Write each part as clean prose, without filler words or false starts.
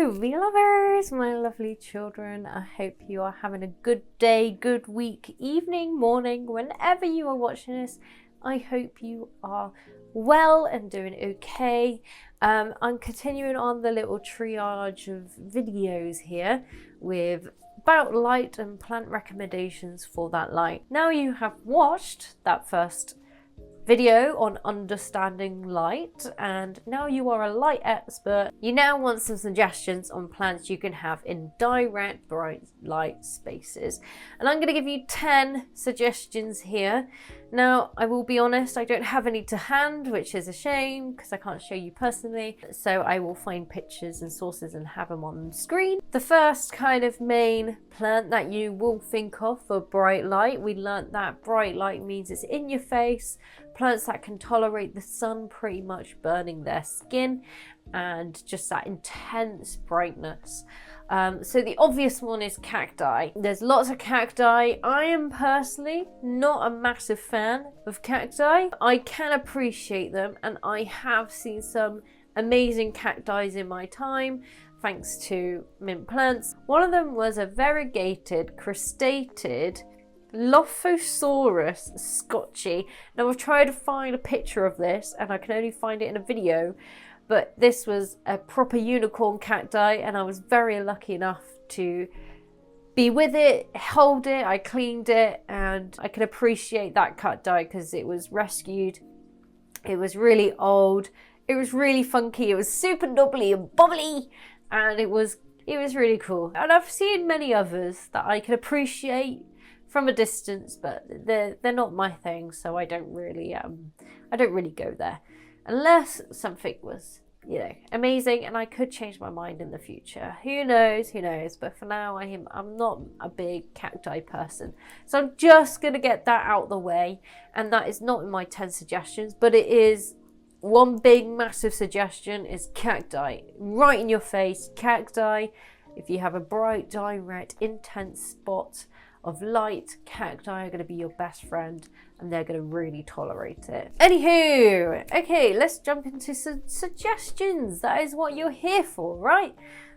Hello, bee lovers, my lovely children. I hope you are having a good day, good week, evening, morning, whenever you are watching this. I hope you are well and doing okay. I'm continuing on the little triage of videos here with about light and plant recommendations for that light. Now you have watched that first video on understanding light, and now you are a light expert. You now want some suggestions on plants you can have in direct bright light spaces, and I'm going to give you 10 suggestions here. Now I will be honest, I don't have any to hand, which is a shame because I can't show you personally, so I will find pictures and sources and have them on screen. The first kind of main plant that you will think of for bright light, we learnt that bright light means it's in your face, plants that can tolerate the sun pretty much burning their skin, and just that intense brightness. So the obvious one is cacti. There's lots of cacti. I am personally not a massive fan of cacti. I can appreciate them, and I have seen some amazing cacti in my time thanks to mint plants. One of them was a variegated crustaceous Lophosaurus scotchy. Now I've tried to find a picture of this and I can only find it in a video, but this was a proper unicorn cacti and I was very lucky enough to be with it, hold it, I cleaned it, and I can appreciate that cacti because it was rescued. It was really old, it was really funky, it was super nubbly and bubbly, and it was really cool. And I've seen many others that I can appreciate from a distance, but they're not my thing, so I don't really go there unless something was, you know, amazing and I could change my mind in the future. Who knows, but for now I'm not a big cacti person, so I'm just gonna get that out the way. And that is not in my 10 suggestions, but it is one big massive suggestion is cacti. Right in your face, cacti. If you have a bright, direct, intense spot of light, cacti are going to be your best friend and they're going to really tolerate it. Anywho, okay, let's jump into some suggestions. That is what you're here for, right?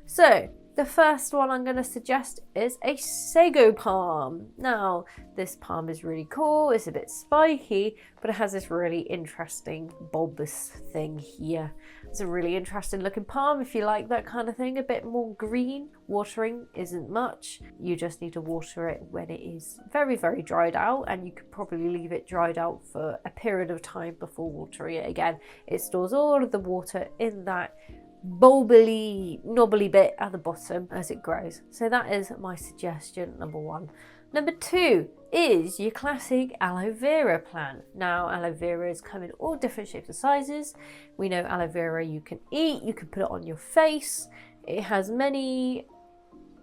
So the first one I'm going to suggest is a sago palm. Now this palm is really cool, it's a bit spiky, but it has this really interesting bulbous thing here. It's a really interesting looking palm if you like that kind of thing, a bit more green. Watering isn't much, you just need to water it when it is very, very dried out, and you could probably leave it dried out for a period of time before watering it again. It stores all of the water in that bulbily, knobbly bit at the bottom as it grows. So that is my suggestion number one. Number two is your classic aloe vera plant. Now aloe veras come in all different shapes and sizes. We know aloe vera you can eat, you can put it on your face. It has many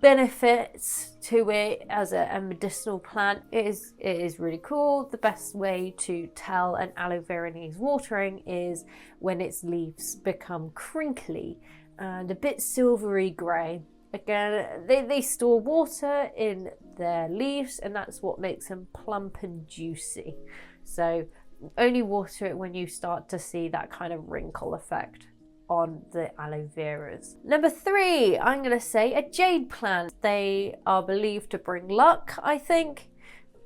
benefits to it as a medicinal plant. It is really cool. The best way to tell an aloe vera needs watering is when its leaves become crinkly and a bit silvery grey. Again, they store water in their leaves and that's what makes them plump and juicy. So only water it when you start to see that kind of wrinkle effect on the aloe veras. Number three, I'm going to say a jade plant. They are believed to bring luck, I think.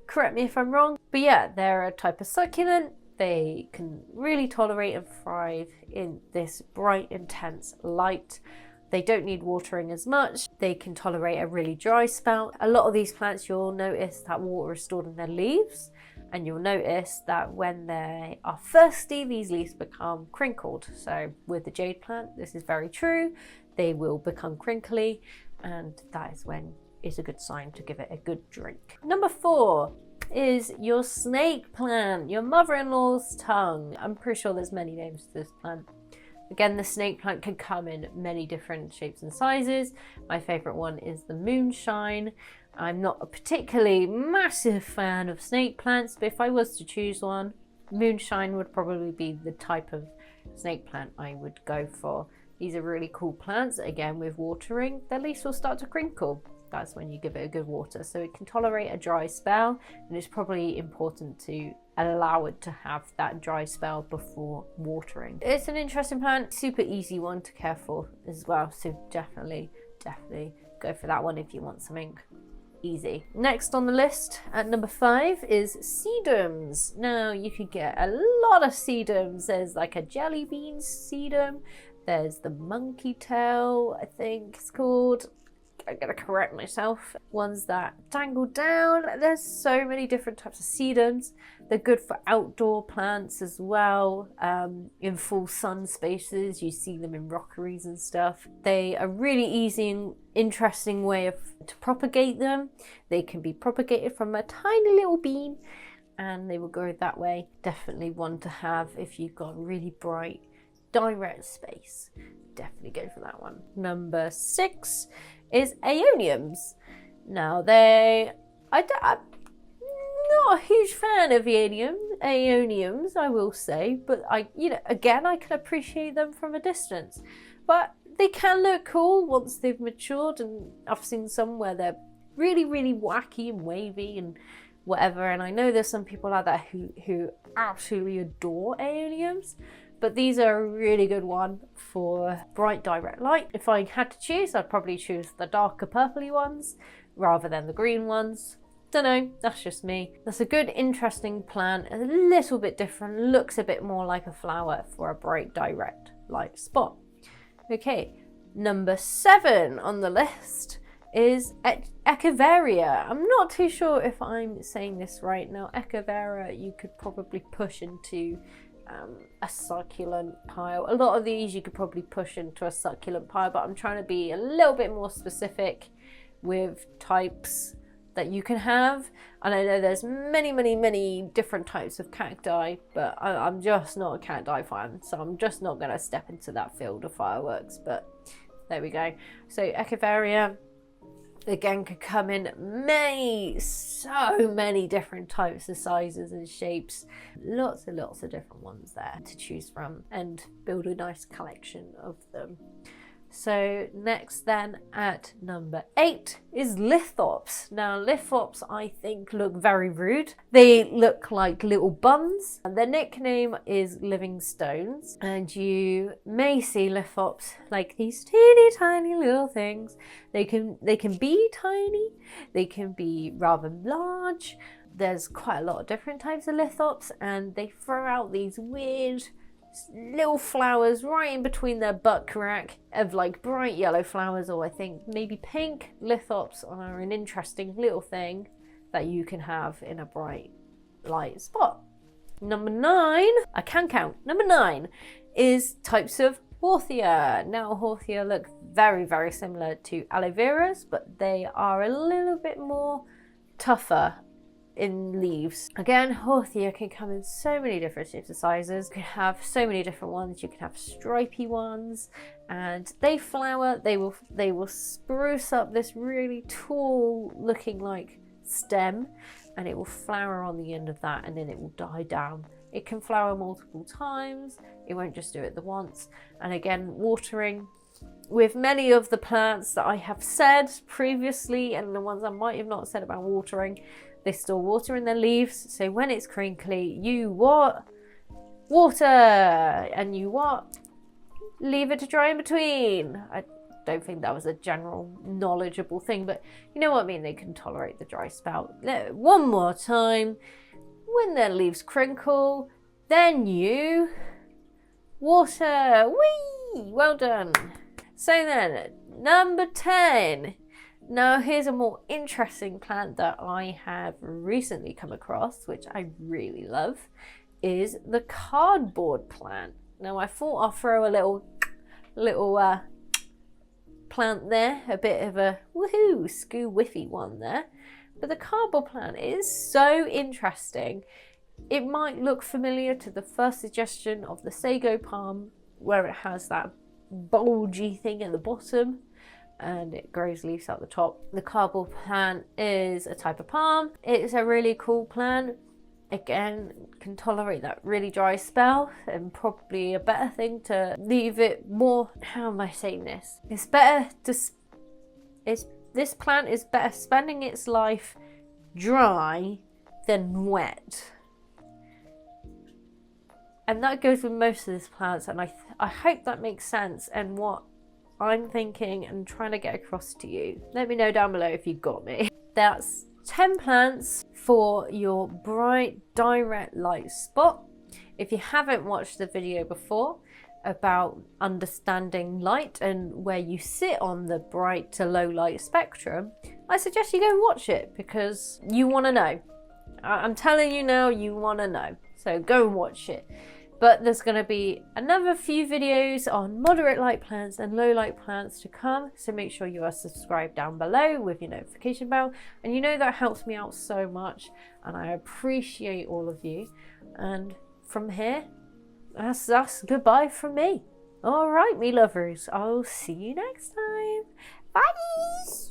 Correct me if I'm wrong. But yeah, they're a type of succulent. They can really tolerate and thrive in this bright, intense light. They don't need watering as much. They can tolerate a really dry spell. A lot of these plants, you'll notice that water is stored in their leaves. And you'll notice that when they are thirsty, these leaves become crinkled. So with the jade plant, this is very true. They will become crinkly, and that is when it's a good sign to give it a good drink. Number four is your snake plant, your mother-in-law's tongue. I'm pretty sure there's many names to this plant. Again, the snake plant can come in many different shapes and sizes. My favorite one is the moonshine. I'm not a particularly massive fan of snake plants, but if I was to choose one, moonshine would probably be the type of snake plant I would go for. These are really cool plants. Again, with watering, their leaves will start to crinkle. that's when you give it a good water. So it can tolerate a dry spell, and it's probably important to allow it to have that dry spell before watering. It's an interesting plant, super easy one to care for as well. So definitely go for that one if you want something easy. Next on the list at number 5 is sedums. Now you can get a lot of sedums. There's like a jelly bean sedum. There's the monkey tail, I think it's called. I'm gonna correct myself. Ones that dangle down. There's so many different types of sedums. They're good for outdoor plants as well. In full sun spaces, you see them in rockeries and stuff. They are really easy and interesting way to propagate them. They can be propagated from a tiny little bean, and they will grow that way. Definitely one to have if you've got really bright, direct space. Definitely go for that one. Number 6 is aeoniums. Now I'm not a huge fan of aeoniums, I will say, but I can appreciate them from a distance. But they can look cool once they've matured, and I've seen some where they're really, really wacky and wavy and whatever. And I know there's some people out there who absolutely adore aeoniums. But these are a really good one for bright direct light. If I had to choose, I'd probably choose the darker purpley ones rather than the green ones. Don't know, that's just me. That's a good, interesting plant, a little bit different, looks a bit more like a flower for a bright direct light spot. Okay, number 7 on the list is Echeveria. I'm not too sure if I'm saying this right. Now, Echeveria you could probably push into a succulent pile. A lot of these you could probably push into a succulent pile, but I'm trying to be a little bit more specific with types that you can have. And I know there's many different types of cacti, but I'm just not a cacti fan, so I'm just not going to step into that field of fireworks. But there we go. So Echeveria again could come in so many different types of sizes and shapes. Lots of different ones there to choose from and build a nice collection of them. So next then at number 8 is lithops. Now lithops I think look very rude. They look like little buns. And their nickname is living stones. And you may see lithops like these teeny tiny little things. They can be tiny, they can be rather large. There's quite a lot of different types of lithops, and they throw out these weird little flowers right in between their butt crack of like bright yellow flowers, or I think maybe pink. Lithops are an interesting little thing that you can have in a bright light spot. Number 9, I can count. Number 9 is types of Horthia. Now Horthia look very similar to aloe veras, but they are a little bit more tougher in leaves. Again, Horthia can come in so many different shapes and sizes. You can have so many different ones. You can have stripy ones, and they flower. They will spruce up this really tall looking like stem, and it will flower on the end of that, and then it will die down. It can flower multiple times. It won't just do it the once. And again, watering. With many of the plants that I have said previously, and the ones I might have not said about watering, they store water in their leaves. So when it's crinkly, you what? Water! And you what? Leave it to dry in between. I don't think that was a general knowledgeable thing, but you know what I mean. They can tolerate the dry spell. One more time. When their leaves crinkle, then you water. Whee! Well done. So then, number 10. Now here's a more interesting plant that I have recently come across, which I really love, is the cardboard plant. Now I thought I'll throw a little plant there, a bit of a woohoo, skoo whiffy one there. But the cardboard plant is so interesting. It might look familiar to the first suggestion of the sago palm, where it has that bulgy thing at the bottom and it grows leaves at the top. The cardboard plant is a type of palm. It's a really cool plant. Again, can tolerate that really dry spell, and probably a better thing to leave it more, how am I saying this? It's this plant is better spending its life dry than wet. And that goes with most of these plants, and I hope that makes sense and what I'm thinking and trying to get across to you. Let me know down below if you got me. That's 10 plants for your bright direct light spot. If you haven't watched the video before about understanding light and where you sit on the bright to low light spectrum, I suggest you go and watch it because you want to know. I'm telling you now, you want to know. So go and watch it. But there's going to be another few videos on moderate light plants and low light plants to come. So make sure you are subscribed down below with your notification bell. And you know that helps me out so much. And I appreciate all of you. And from here, that's goodbye from me. All right, me lovers. I'll see you next time. Bye.